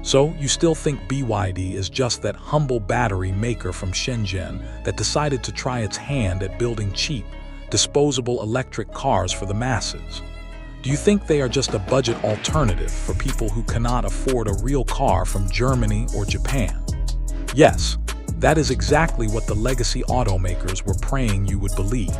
So, you still think BYD is just that humble battery maker from Shenzhen that decided to try its hand at building cheap, disposable electric cars for the masses? Do you think they are just a budget alternative for people who cannot afford a real car from Germany or Japan? Yes, that is exactly what the legacy automakers were praying you would believe.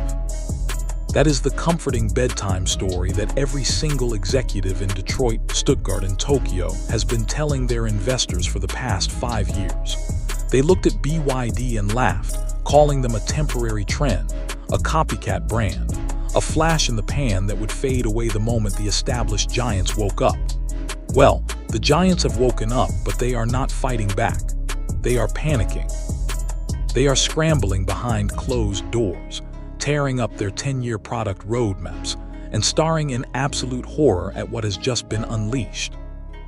That is the comforting bedtime story that every single executive in Detroit, Stuttgart, and Tokyo has been telling their investors for the past 5 years. They looked at BYD and laughed, calling them a temporary trend, a copycat brand, a flash in the pan that would fade away the moment the established giants woke up. Well, the giants have woken up, but they are not fighting back. They are panicking. They are scrambling behind closed doors, tearing up their 10-year product roadmaps, and staring in absolute horror at what has just been unleashed.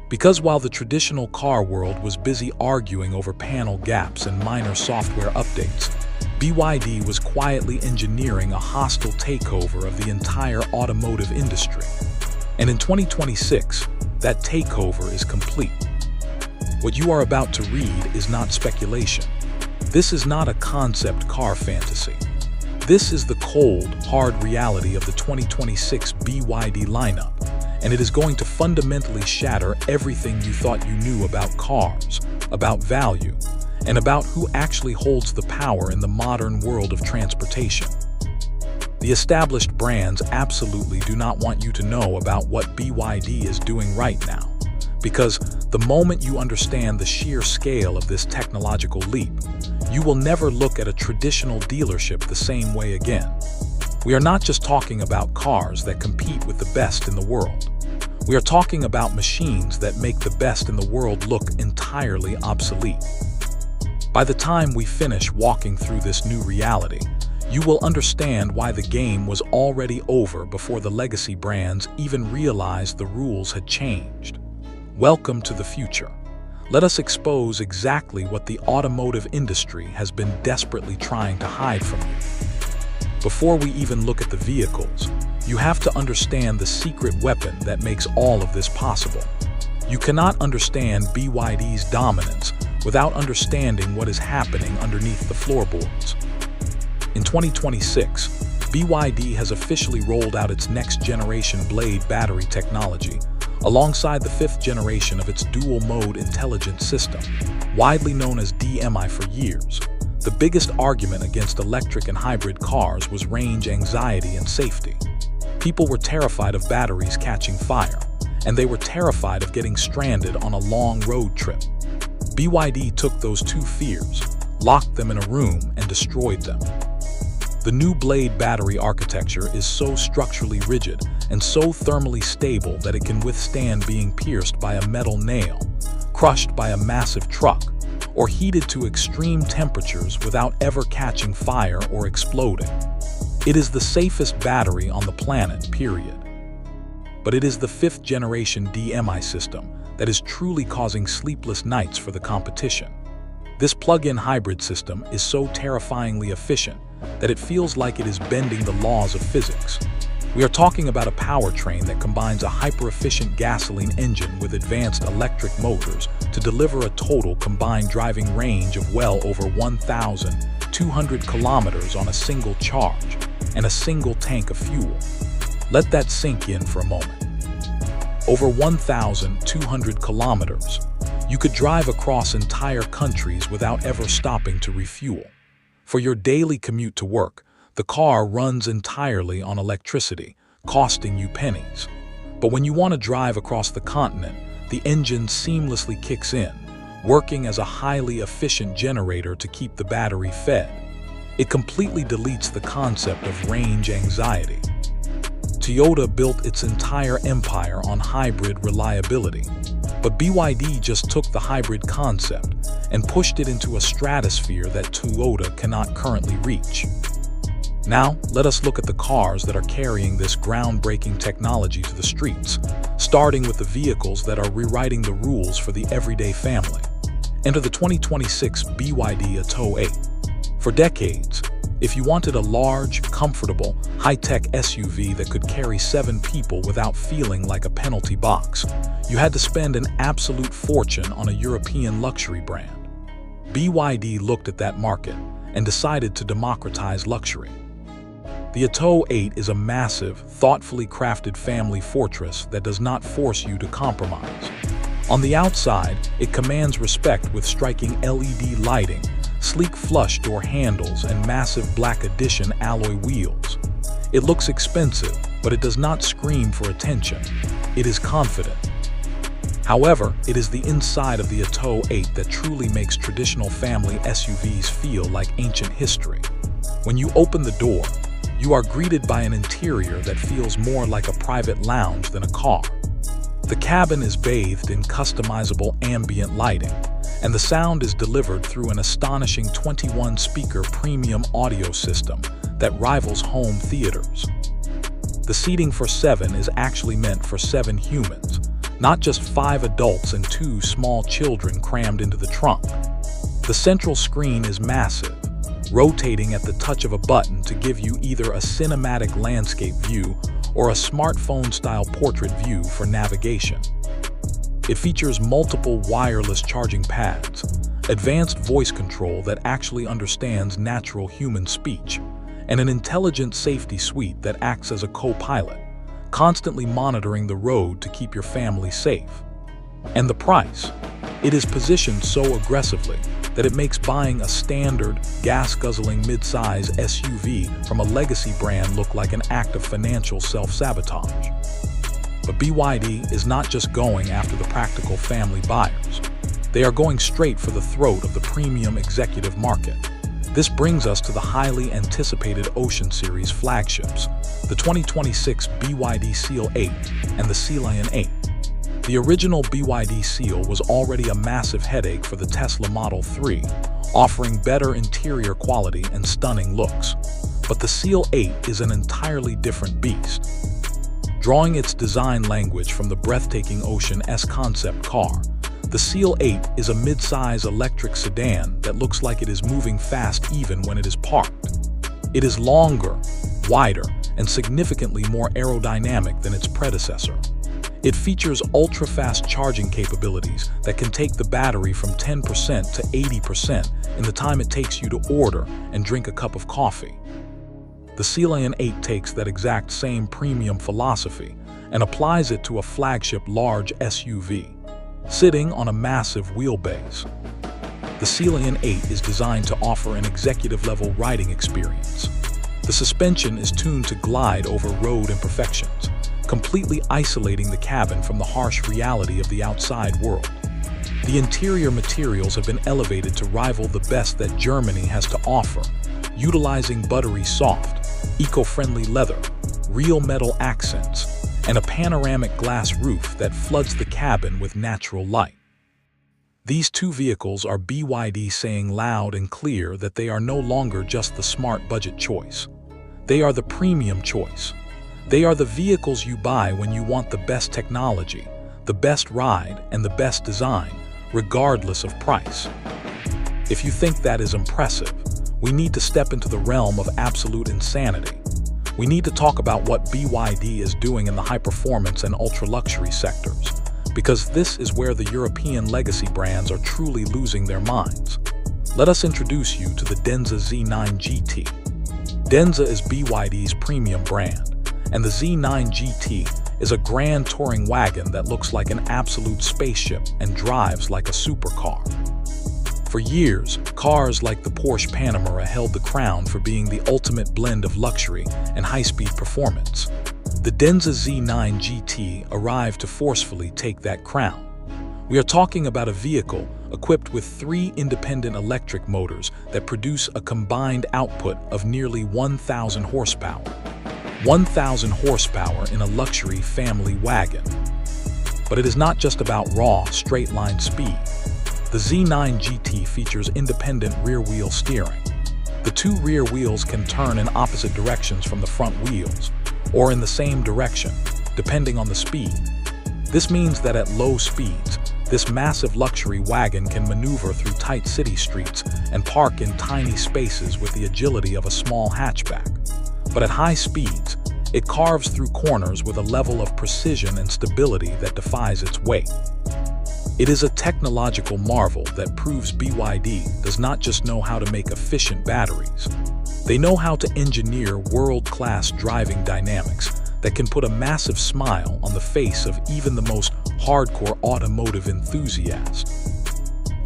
Because while the traditional car world was busy arguing over panel gaps and minor software updates, BYD was quietly engineering a hostile takeover of the entire automotive industry. And in 2026, that takeover is complete. What you are about to read is not speculation. This is not a concept car fantasy. This is the cold, hard reality of the 2026 BYD lineup, and it is going to fundamentally shatter everything you thought you knew about cars, about value, and about who actually holds the power in the modern world of transportation. The established brands absolutely do not want you to know about what BYD is doing right now, because the moment you understand the sheer scale of this technological leap, you will never look at a traditional dealership the same way again. We are not just talking about cars that compete with the best in the world. We are talking about machines that make the best in the world look entirely obsolete. By the time we finish walking through this new reality, you will understand why the game was already over before the legacy brands even realized the rules had changed. Welcome to the future. Let us expose exactly what the automotive industry has been desperately trying to hide from you. Before we even look at the vehicles, you have to understand the secret weapon that makes all of this possible. You cannot understand BYD's dominance without understanding what is happening underneath the floorboards. In 2026, BYD has officially rolled out its next-generation Blade battery technology, alongside the 5th generation of its dual-mode intelligent system, widely known as DMI for years. The biggest argument against electric and hybrid cars was range anxiety and safety. People were terrified of batteries catching fire, and they were terrified of getting stranded on a long road trip. BYD took those two fears, locked them in a room, and destroyed them. The new Blade battery architecture is so structurally rigid and so thermally stable that it can withstand being pierced by a metal nail, crushed by a massive truck, or heated to extreme temperatures without ever catching fire or exploding. It is the safest battery on the planet, period. But it is the 5th generation DMI system that is truly causing sleepless nights for the competition. This plug-in hybrid system is so terrifyingly efficient that it feels like it is bending the laws of physics. We are talking about a powertrain that combines a hyper-efficient gasoline engine with advanced electric motors to deliver a total combined driving range of well over 1,200 kilometers on a single charge and a single tank of fuel. Let that sink in for a moment. Over 1,200 kilometers. You could drive across entire countries without ever stopping to refuel. For your daily commute to work, the car runs entirely on electricity, costing you pennies. But when you want to drive across the continent, the engine seamlessly kicks in, working as a highly efficient generator to keep the battery fed. It completely deletes the concept of range anxiety. Toyota built its entire empire on hybrid reliability, but BYD just took the hybrid concept and pushed it into a stratosphere that Toyota cannot currently reach. Now, let us look at the cars that are carrying this groundbreaking technology to the streets, starting with the vehicles that are rewriting the rules for the everyday family. Enter the 2026 BYD Atto 8. For decades, If you wanted a large, comfortable, high-tech SUV that could carry 7 people without feeling like a penalty box, you had to spend an absolute fortune on a European luxury brand. BYD looked at that market and decided to democratize luxury. The Atto 8 is a massive, thoughtfully crafted family fortress that does not force you to compromise. On the outside, it commands respect with striking LED lighting, sleek flush door handles, and massive Black Edition alloy wheels. It looks expensive, but it does not scream for attention. It is confident. However, it is the inside of the Atto 8 that truly makes traditional family SUVs feel like ancient history. When you open the door, you are greeted by an interior that feels more like a private lounge than a car. The cabin is bathed in customizable ambient lighting, and the sound is delivered through an astonishing 21-speaker premium audio system that rivals home theaters. The seating for 7 is actually meant for 7 humans, not just 5 adults and 2 small children crammed into the trunk. The central screen is massive, rotating at the touch of a button to give you either a cinematic landscape view or a smartphone-style portrait view for navigation. It features multiple wireless charging pads, advanced voice control that actually understands natural human speech, and an intelligent safety suite that acts as a co-pilot, constantly monitoring the road to keep your family safe. And the price? It is positioned so aggressively that it makes buying a standard, gas-guzzling mid-size SUV from a legacy brand look like an act of financial self-sabotage. But BYD is not just going after the practical family buyers. They are going straight for the throat of the premium executive market. This brings us to the highly anticipated Ocean Series flagships, the 2026 BYD Seal 8 and the Sea Lion 8. The original BYD Seal was already a massive headache for the Tesla Model 3, offering better interior quality and stunning looks. But the Seal 8 is an entirely different beast. Drawing its design language from the breathtaking Ocean S concept car, the Seal 8 is a mid-size electric sedan that looks like it is moving fast even when it is parked. It is longer, wider, and significantly more aerodynamic than its predecessor. It features ultra-fast charging capabilities that can take the battery from 10% to 80% in the time it takes you to order and drink a cup of coffee. The Sea Lion 8 takes that exact same premium philosophy and applies it to a flagship large SUV, sitting on a massive wheelbase. The Sea Lion 8 is designed to offer an executive-level riding experience. The suspension is tuned to glide over road imperfections, completely isolating the cabin from the harsh reality of the outside world. The interior materials have been elevated to rival the best that Germany has to offer, utilizing buttery soft, eco-friendly leather, real metal accents, and a panoramic glass roof that floods the cabin with natural light. These two vehicles are BYD saying loud and clear that they are no longer just the smart budget choice. They are the premium choice. They are the vehicles you buy when you want the best technology, the best ride, and the best design, regardless of price. If you think that is impressive, we need to step into the realm of absolute insanity. We need to talk about what BYD is doing in the high-performance and ultra-luxury sectors, because this is where the European legacy brands are truly losing their minds. Let us introduce you to the Denza Z9 GT. Denza is BYD's premium brand, and the Z9 GT is a grand touring wagon that looks like an absolute spaceship and drives like a supercar. For years, cars like the Porsche Panamera held the crown for being the ultimate blend of luxury and high-speed performance. The Denza Z9 GT arrived to forcefully take that crown. We are talking about a vehicle equipped with 3 independent electric motors that produce a combined output of nearly 1,000 horsepower. 1,000 horsepower in a luxury family wagon. But it is not just about raw, straight-line speed. The Z9 GT features independent rear-wheel steering. The 2 rear wheels can turn in opposite directions from the front wheels, or in the same direction, depending on the speed. This means that at low speeds, This massive luxury wagon can maneuver through tight city streets and park in tiny spaces with the agility of a small hatchback. But at high speeds, it carves through corners with a level of precision and stability that defies its weight. It is a technological marvel that proves BYD does not just know how to make efficient batteries. They know how to engineer world-class driving dynamics that can put a massive smile on the face of even the most hardcore automotive enthusiast.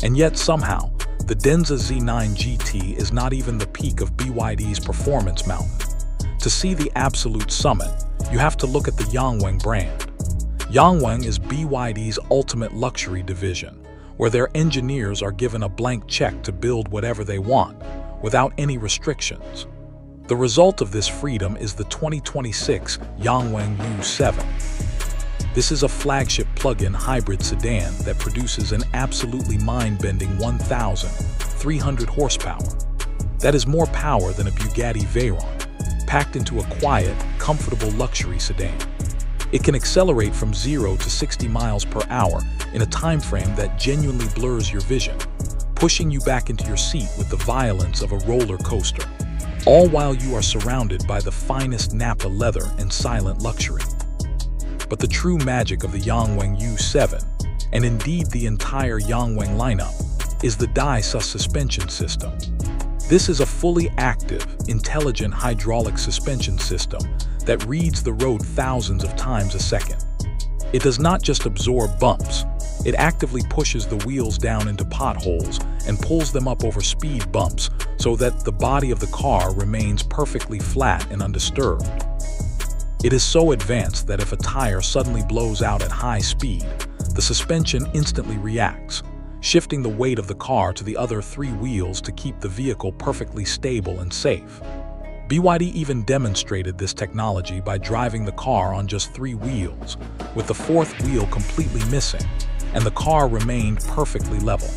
And yet somehow, the Denza Z9 GT is not even the peak of BYD's performance mountain. To see the absolute summit, you have to look at the Yangwang brand. Yangwang is BYD's ultimate luxury division, where their engineers are given a blank check to build whatever they want, without any restrictions. The result of this freedom is the 2026 Yangwang U7. This is a flagship plug-in hybrid sedan that produces an absolutely mind-bending 1,300 horsepower. That is more power than a Bugatti Veyron, packed into a quiet, comfortable luxury sedan. It can accelerate from 0 to 60 miles per hour in a time frame that genuinely blurs your vision, pushing you back into your seat with the violence of a roller coaster, all while you are surrounded by the finest Nappa leather and silent luxury. But the true magic of the Yangwang U7, and indeed the entire Yangwang lineup, is the DiSus suspension system. This is a fully active, intelligent hydraulic suspension system that reads the road thousands of times a second. It does not just absorb bumps, it actively pushes the wheels down into potholes and pulls them up over speed bumps so that the body of the car remains perfectly flat and undisturbed. It is so advanced that if a tire suddenly blows out at high speed, the suspension instantly reacts, shifting the weight of the car to the other three wheels to keep the vehicle perfectly stable and safe. BYD even demonstrated this technology by driving the car on just 3 wheels, with the 4th wheel completely missing, and the car remained perfectly level.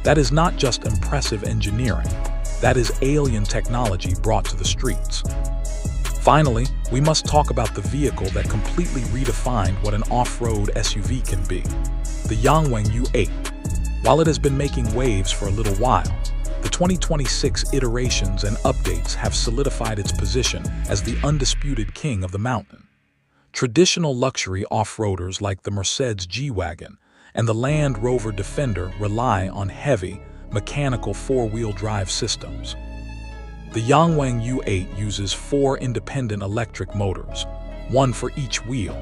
That is not just impressive engineering, that is alien technology brought to the streets. Finally, we must talk about the vehicle that completely redefined what an off-road SUV can be, the Yangwang U8. While it has been making waves for a little while, the 2026 iterations and updates have solidified its position as the undisputed king of the mountain. Traditional luxury off-roaders like the Mercedes G-Wagon and the Land Rover Defender rely on heavy, mechanical 4-wheel drive systems. The Yangwang U8 uses 4 independent electric motors, 1 for each wheel.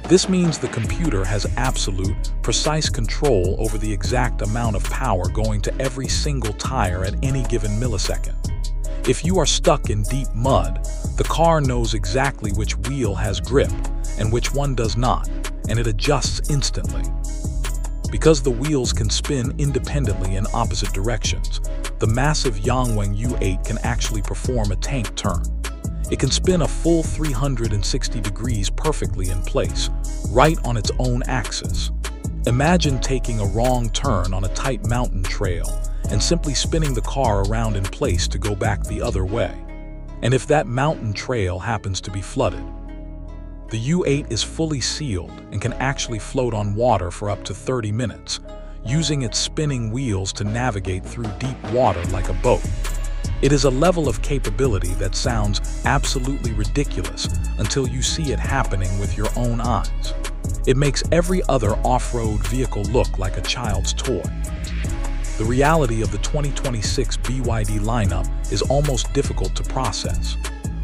This means the computer has absolute, precise control over the exact amount of power going to every single tire at any given millisecond. If you are stuck in deep mud, the car knows exactly which wheel has grip and which one does not, and it adjusts instantly. Because the wheels can spin independently in opposite directions, the massive Yangwang U8 can actually perform a tank turn. It can spin a full 360 degrees perfectly in place, right on its own axis. Imagine taking a wrong turn on a tight mountain trail and simply spinning the car around in place to go back the other way. And if that mountain trail happens to be flooded, the U8 is fully sealed and can actually float on water for up to 30 minutes, using its spinning wheels to navigate through deep water like a boat. It is a level of capability that sounds absolutely ridiculous until you see it happening with your own eyes. It makes every other off-road vehicle look like a child's toy. The reality of the 2026 BYD lineup is almost difficult to process.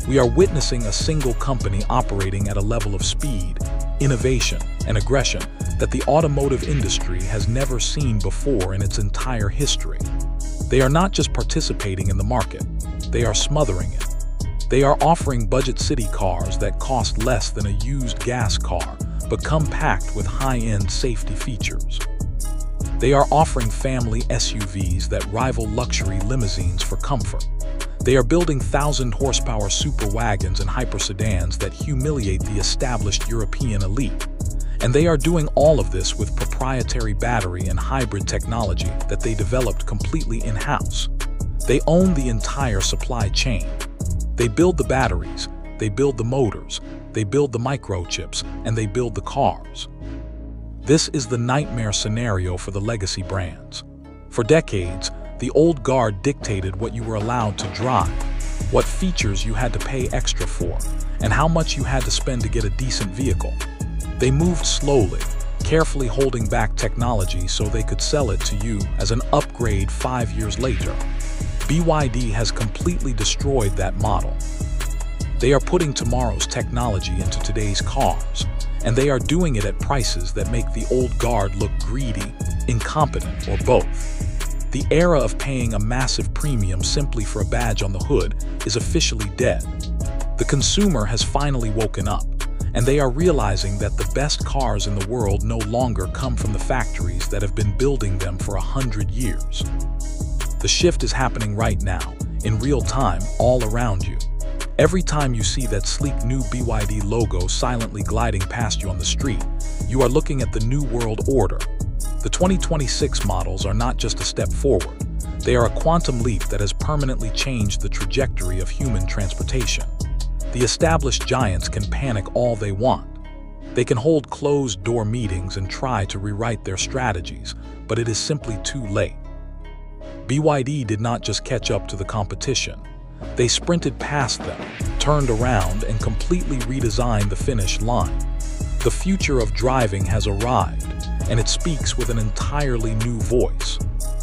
We are witnessing a single company operating at a level of speed, innovation, and aggression that the automotive industry has never seen before in its entire history. They are not just participating in the market, they are smothering it. They are offering budget city cars that cost less than a used gas car, but come packed with high-end safety features. They are offering family SUVs that rival luxury limousines for comfort. They are building 1,000-horsepower super wagons and hypersedans that humiliate the established European elite. And they are doing all of this with proprietary battery and hybrid technology that they developed completely in-house. They own the entire supply chain. They build the batteries, they build the motors, they build the microchips, and they build the cars. This is the nightmare scenario for the legacy brands. For decades, the old guard dictated what you were allowed to drive, what features you had to pay extra for, and how much you had to spend to get a decent vehicle. They moved slowly, carefully holding back technology so they could sell it to you as an upgrade 5 years later. BYD has completely destroyed that model. They are putting tomorrow's technology into today's cars, and they are doing it at prices that make the old guard look greedy, incompetent, or both. The era of paying a massive premium simply for a badge on the hood is officially dead. The consumer has finally woken up, and they are realizing that the best cars in the world no longer come from the factories that have been building them for 100 years. The shift is happening right now, in real time, all around you. Every time you see that sleek new BYD logo silently gliding past you on the street, you are looking at the new world order. The 2026 models are not just a step forward. They are a quantum leap that has permanently changed the trajectory of human transportation. The established giants can panic all they want. They can hold closed-door meetings and try to rewrite their strategies, but it is simply too late. BYD did not just catch up to the competition. They sprinted past them, turned around, and completely redesigned the finish line. The future of driving has arrived, and it speaks with an entirely new voice.